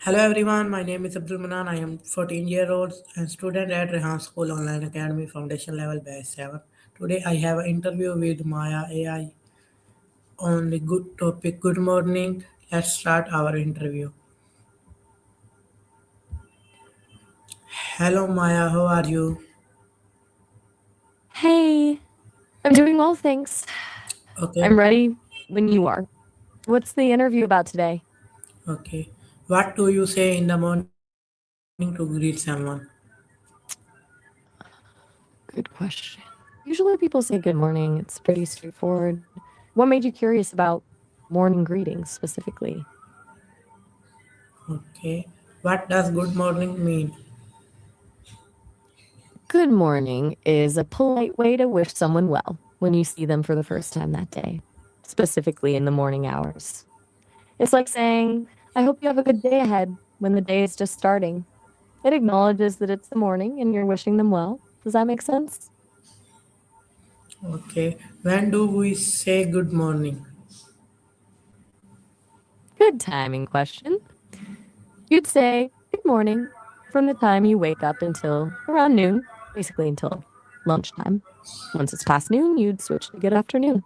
Hello everyone, my name is Abdul Manan. I am 14-year-old and student at Rehan School Online Academy Foundation Level Batch 7. Today I have an interview with Maya AI on the good topic. Good morning. Let's start our interview. Hello Maya, how are you? Hey, I'm doing well, thanks. Okay, I'm ready when you are. What's the interview about today? okay. What do you say in the morning to greet someone? Good question. Usually people say good morning. It's pretty straightforward. What made you curious about morning greetings specifically? Okay. What does good morning mean? Good morning is a polite way to wish someone well when you see them for the first time that day, specifically in the morning hours. It's like saying, I hope you have a good day ahead when the day is just starting. It acknowledges that it's the morning and you're wishing them well. Does that make sense? Okay. When do we say good morning? Good timing question. You'd say good morning from the time you wake up until around noon, basically until lunchtime. Once it's past noon, you'd switch to good afternoon.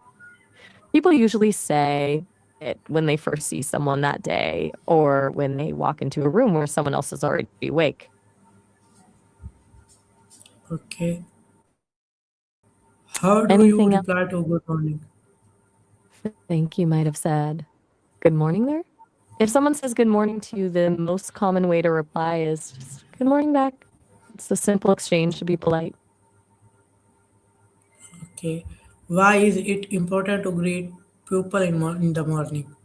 People usually say it when they first see someone that day or when they walk into a room where someone else is already awake. Okay. How do you reply to Anything good else morning? you think you might have said good morning there? If someone says good morning to you, the most common way to reply is just good morning back. It's a simple exchange to be polite. Okay. Why is it important to greet people in the morning?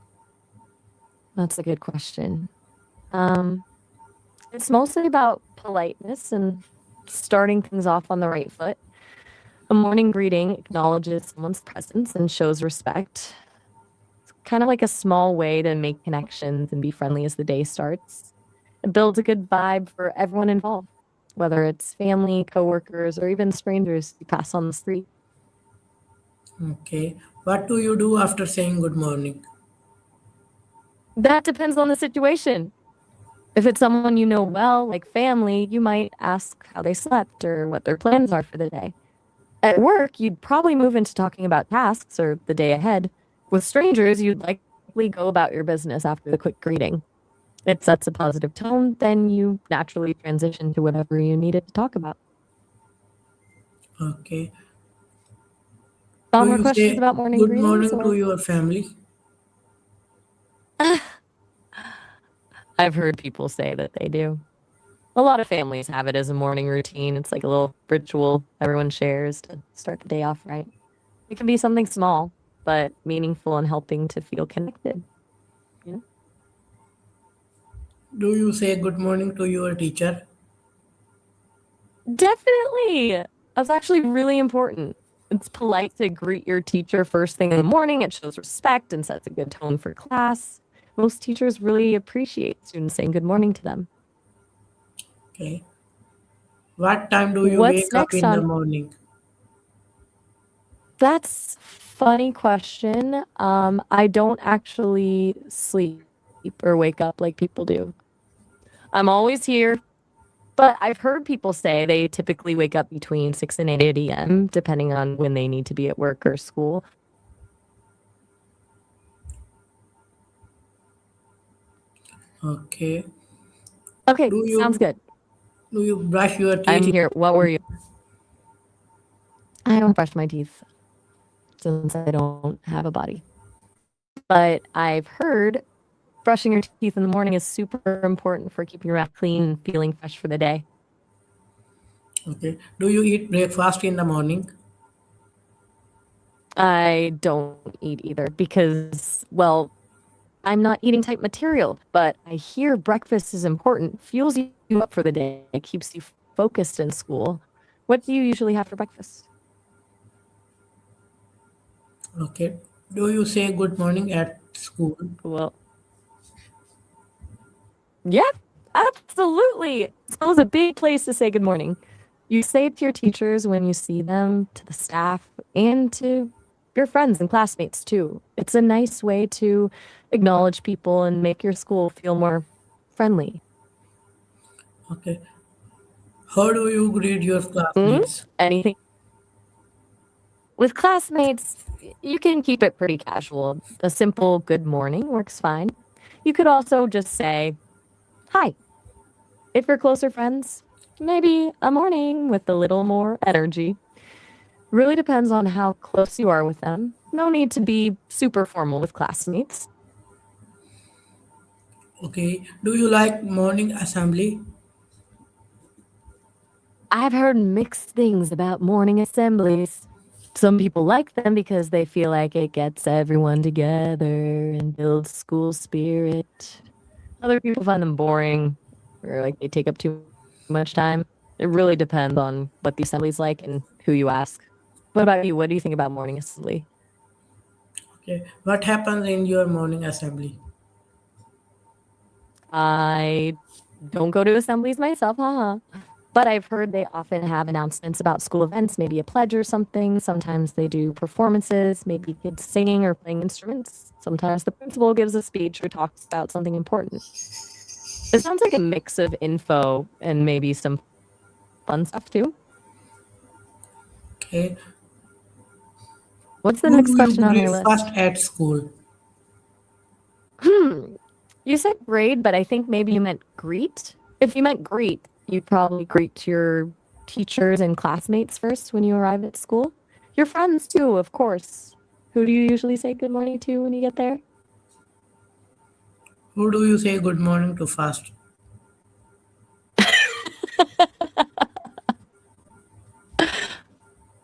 That's a good question. Um, it's mostly about politeness and starting things off on the right foot. A morning greeting acknowledges someone's presence and shows respect. It's kind of like a small way to make connections and be friendly as the day starts. It builds a good vibe for everyone involved, whether it's family, coworkers, or even strangers you pass on the street. Okay. What do you do after saying good morning? That depends on the situation. If it's someone you know well, like family, you might ask how they slept or what their plans are for the day. At work, you'd probably move into talking about tasks or the day ahead. With strangers, you'd likely go about your business after the quick greeting. It sets a positive tone, then you naturally transition to whatever you needed to talk about. Okay. Do More you questions say about morning good greetings morning to or your family? I've heard people say that they do. A lot of families have it as a morning routine. It's like a little ritual everyone shares to start the day off right. It can be something small, but meaningful and helping to feel connected. You know? Do you say good morning to your teacher? Definitely. That's actually really important. It's polite to greet your teacher first thing in the morning. It shows respect and sets a good tone for class. Most teachers really appreciate students saying good morning to them. Okay. What time do you What's wake up next in the on morning? That's funny question. I don't actually sleep or wake up like people do. I'm always here, but I've heard people say they typically wake up between 6 and 8 a.m., depending on when they need to be at work or school. Okay. Okay, Do sounds you good. do you brush your teeth I'm in here. the What were you? morning? I don't brush my teeth since I don't have a body. But I've heard brushing your teeth in the morning is super important for keeping your mouth clean and feeling fresh for the day. Okay. Do you eat breakfast in the morning? I don't eat either because, well, I'm not eating type material, but I hear breakfast is important, fuels you up for the day, keeps you focused in school. What do you usually have for breakfast? Okay. Do you say good morning at school? Well, yeah, absolutely. School is a big place to say good morning. You say it to your teachers when you see them, to the staff, and to your friends and classmates too. It's a nice way to acknowledge people and make your school feel more friendly. Okay. How do you greet your classmates? Anything with classmates, you can keep it pretty casual. A simple good morning works fine. You could also just say, hi. If you're closer friends, maybe a morning with a little more energy. Really depends on how close you are with them. No need to be super formal with classmates. Okay. Do you like morning assembly? I've heard mixed things about morning assemblies. Some people like them because they feel like it gets everyone together and builds school spirit. Other people find them boring or like they take up too much time. It really depends on what the assembly's like and who you ask. What about you? What do you think about morning assembly? Okay. What happens in your morning assembly? I don't go to assemblies myself, haha. But I've heard they often have announcements about school events, maybe a pledge or something. Sometimes they do performances, maybe kids singing or playing instruments. Sometimes the principal gives a speech or talks about something important. It sounds like a mix of info and maybe some fun stuff too. Okay. What's the next Who do question you on your greet list? first at school? You said grade, but I think maybe you meant greet. If you meant greet, you'd probably greet your teachers and classmates first when you arrive at school. Your friends too, of course. Who do you usually say good morning to when you get there? Who do you say good morning to first?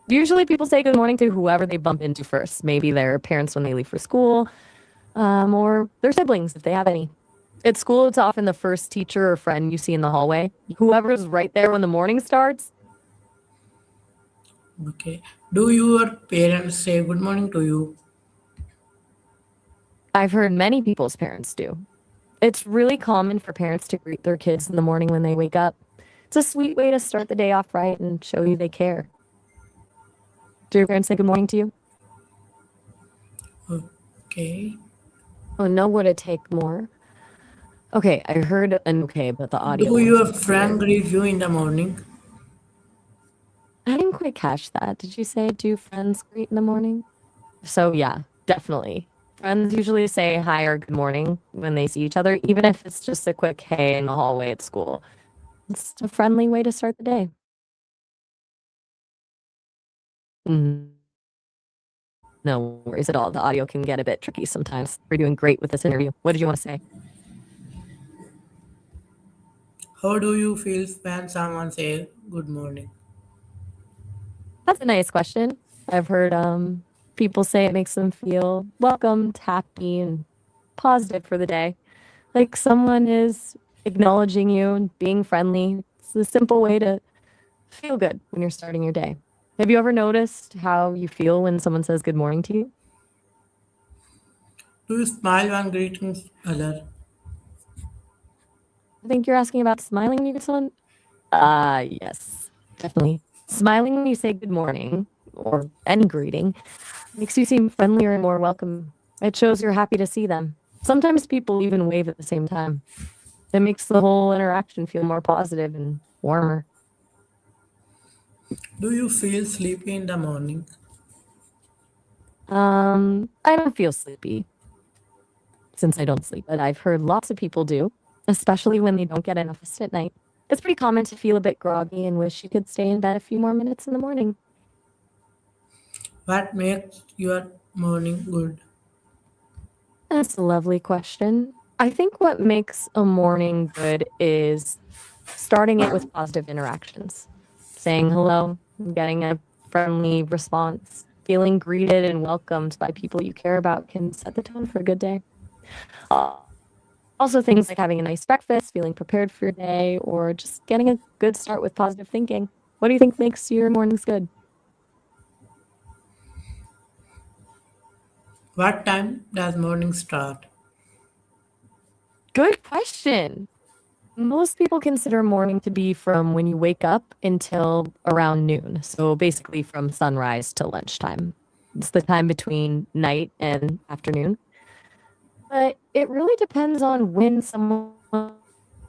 Usually people say good morning to whoever they bump into first. Maybe their parents when they leave for school, or their siblings if they have any. At school, it's often the first teacher or friend you see in the hallway. Whoever's right there when the morning starts. Okay. Do your parents say good morning to you? I've heard many people's parents do. It's really common for parents to greet their kids in the morning when they wake up. It's a sweet way to start the day off right and show you they care. Do your parents say good morning to you? Okay. Oh, no, would it take more? Okay, I heard an okay, but the audio Do your wasn't friend clear. greet you in the morning? I didn't quite catch that. Did you say do friends greet in the morning? So, yeah, definitely. Friends usually say hi or good morning when they see each other, even if it's just a quick hey in the hallway at school. It's a friendly way to start the day. No worries at all. The audio can get a bit tricky sometimes. You're doing great with this interview. What did you want to say? How do you feel when someone say good morning? That's a nice question. I've heard people say it makes them feel welcomed, happy, and positive for the day. Like someone is acknowledging you and being friendly. It's a simple way to feel good when you're starting your day. Have you ever noticed how you feel when someone says good morning to you? Do you smile when greeting other? I think you're asking about smiling when you get someone. Yes, definitely. Smiling when you say good morning or any greeting makes you seem friendlier and more welcome. It shows you're happy to see them. Sometimes people even wave at the same time. It makes the whole interaction feel more positive and warmer. Do you feel sleepy in the morning? I don't feel sleepy since I don't sleep, but I've heard lots of people do, especially when they don't get enough rest at night. It's pretty common to feel a bit groggy and wish you could stay in bed a few more minutes in the morning. What makes your morning good? That's a lovely question. I think what makes a morning good is starting it with positive interactions, saying hello, getting a friendly response, feeling greeted and welcomed by people you care about can set the tone for a good day. Also, things like having a nice breakfast, feeling prepared for your day, or just getting a good start with positive thinking. What do you think makes your mornings good? What time does morning start? Good question. Most people consider morning to be from when you wake up until around noon. So basically from sunrise to lunchtime. It's the time between night and afternoon. But it really depends on when someone wakes up.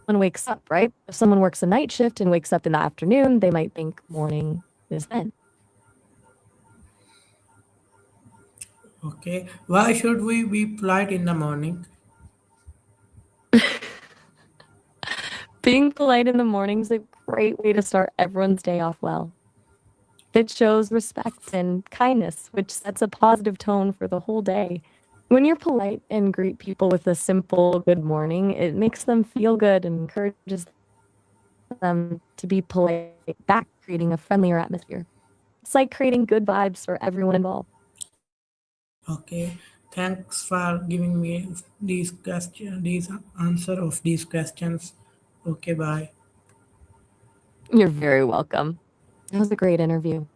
someone wakes up, right? If someone works a night shift and wakes up in the afternoon, they might think morning is then. Okay. Why should we be polite in the morning? Being polite in the morning is a great way to start everyone's day off well. It shows respect and kindness, which sets a positive tone for the whole day. When you're polite and greet people with a simple good morning, it makes them feel good and encourages them to be polite back, creating a friendlier atmosphere. It's like creating good vibes for everyone involved. Okay. Thanks for giving me these answer of these questions. Okay, bye. You're very welcome. It was a great interview.